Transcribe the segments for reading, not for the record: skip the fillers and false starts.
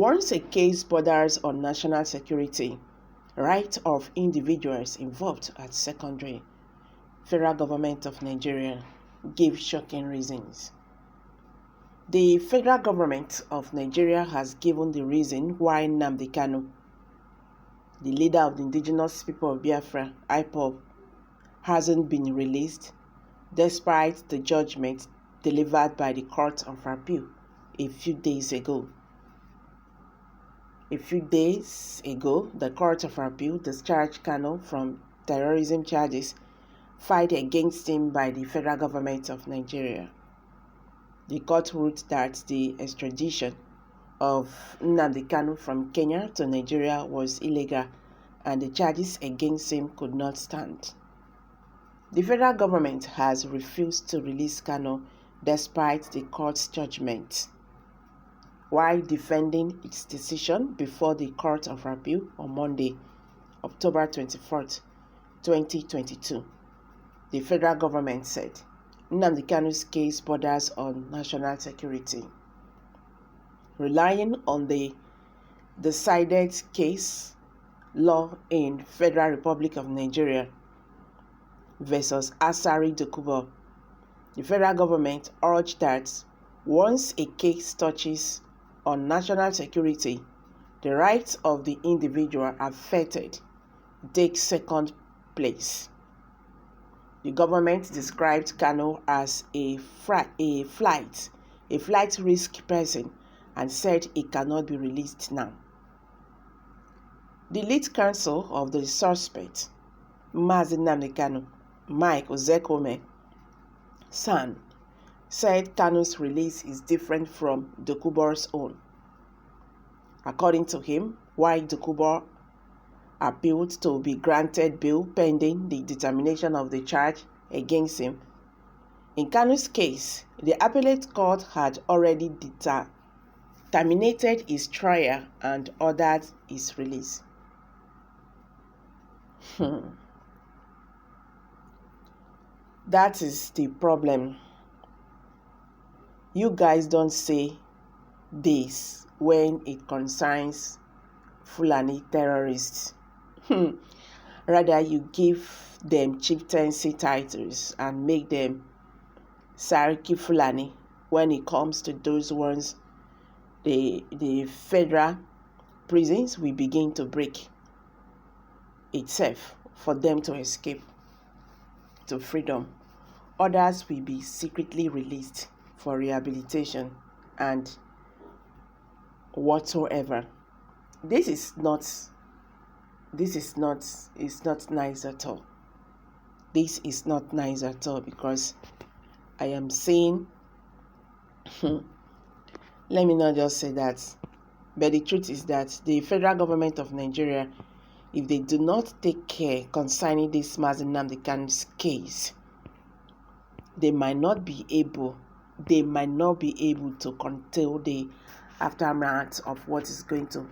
Once a case borders on national security, rights of individuals involved at secondary, federal government of Nigeria gave shocking reasons. The federal government of Nigeria has given the reason why Nnamdi Kanu, the leader of the indigenous people of Biafra, IPOB, hasn't been released despite the judgment delivered by the Court of Appeal a few days ago. A few days ago, the Court of Appeal discharged Kanu from terrorism charges filed against him by the federal government of Nigeria. The court ruled that the extradition of Nnamdi Kanu from Kenya to Nigeria was illegal and the charges against him could not stand. The federal government has refused to release Kanu despite the court's judgment, while defending its decision before the Court of Appeal on Monday, October 24th, 2022. The federal government said Nnamdi Kanu's case borders on national security. Relying on the decided case law in Federal Republic of Nigeria versus Asari Dokubo, the federal government urged that once a case touches on national security, the rights of the individual affected take second place. The government described Kanu as a flight risk person and said he cannot be released now. The lead counsel of the suspect, Mazi Nnamdi Kanu, Mike Ozekome San, said Kanu's release is different from Dokubo's own. According to him, while Dokubo appealed to be granted bail pending the determination of the charge against him, in Kanu's case, the appellate court had already terminated his trial and ordered his release. That is the problem. You guys don't say this when it concerns Fulani terrorists. Rather, you give them chieftaincy titles and make them Sariki Fulani when it comes to those ones. The federal prisons will begin to break itself for them to escape to freedom. Others will be secretly released for rehabilitation and whatsoever. This is not nice at all. This is not nice at all because I am saying let me not just say that, but the truth is that the federal government of Nigeria, if they do not take care concerning this Mazi Nnamdi Kanu's case, they might not be able to control the aftermath of what is going to,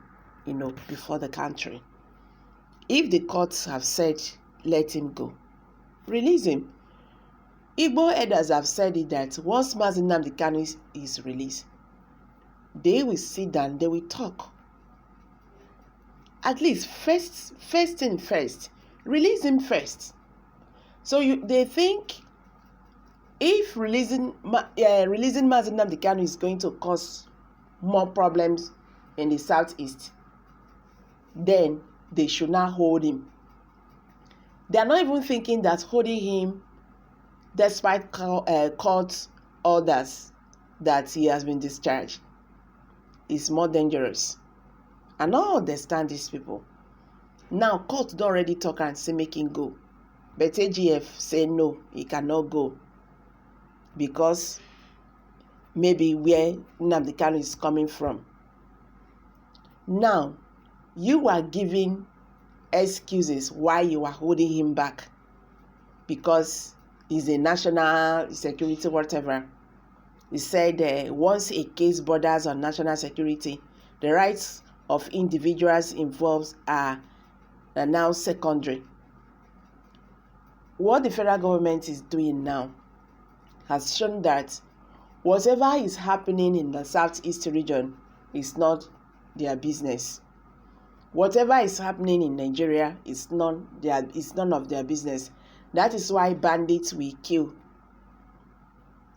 before the country. If the courts have said, let him go, release him. Igbo elders have said it that once Mazi Nnamdi Kanu is released, they will sit down, they will talk. At least first thing first, release him first. So they think if releasing Mazi Nnamdi Kanu is going to cause more problems in the southeast, then they should not hold him. They are not even thinking that holding him, despite court orders that he has been discharged, is more dangerous. I don't understand these people. Now, court don't already talk and say make him go. But AGF say no, he cannot go. Because maybe where Nnamdi Kanu is coming from. Now, you are giving excuses why you are holding him back. Because he's a national security, whatever. He said once a case borders on national security, the rights of individuals involved are now secondary. What the federal government is doing now has shown that whatever is happening in the southeast region is not their business. Whatever is happening in Nigeria is none of their business. That is why bandits will kill.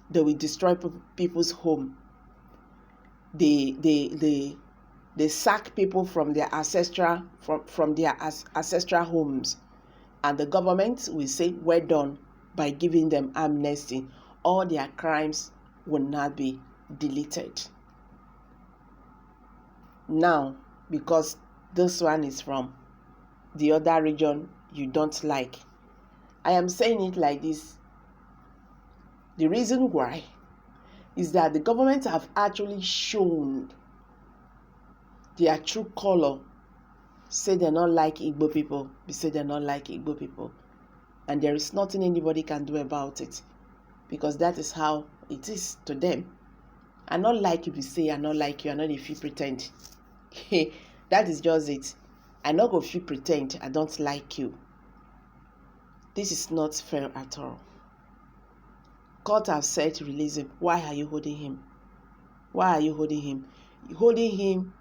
They will destroy people's home. They sack people from their ancestral homes, and the government will say well done by giving them amnesty. All their crimes will not be deleted. Now, because this one is from the other region you don't like, I am saying it like this. The reason why is that the government have actually shown their true color. Say they don't like Igbo people. They say they don't like Igbo people. And there is nothing anybody can do about it. Because that is how it is to them. I not like if you say I not like you, I not if you pretend. That is just it. I not go if you pretend I don't like you. This is not fair at all. Court have said to release him. Why are you holding him? Why are you holding him? Holding him,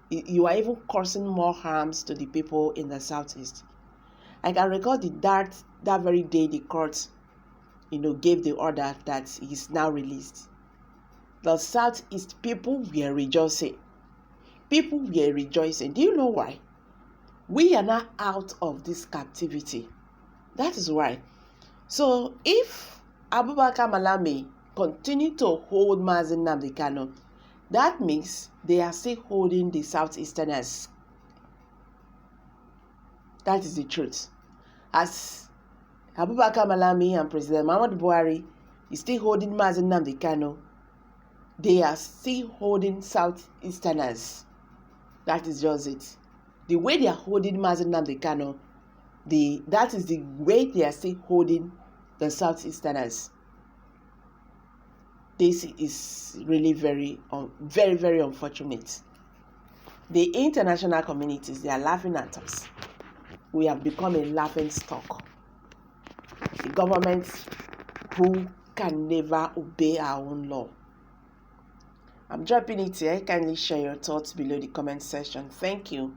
you are even causing more harms to the people in the southeast. I can recall that very day the court, gave the order that he is now released. The southeast people were rejoicing. People were rejoicing. Do you know why? We are now out of this captivity. That is why. So if Abubakar Malami continue to hold Mazi Nnamdi Kanu, that means they are still holding the Southeasterners. That is the truth. As Abubakar Malami and President Muhammadu Buhari is still holding Mazi Nnamdi Kanu, they are still holding Southeasterners. That is just it. The way they are holding Mazi Nnamdi Kanu, that is the way they are still holding the Southeasterners. This is really very, very unfortunate. The international communities, they are laughing at us. We have become a laughing stock. The government who can never obey our own law. I'm dropping it here. Kindly share your thoughts below the comment section. Thank you.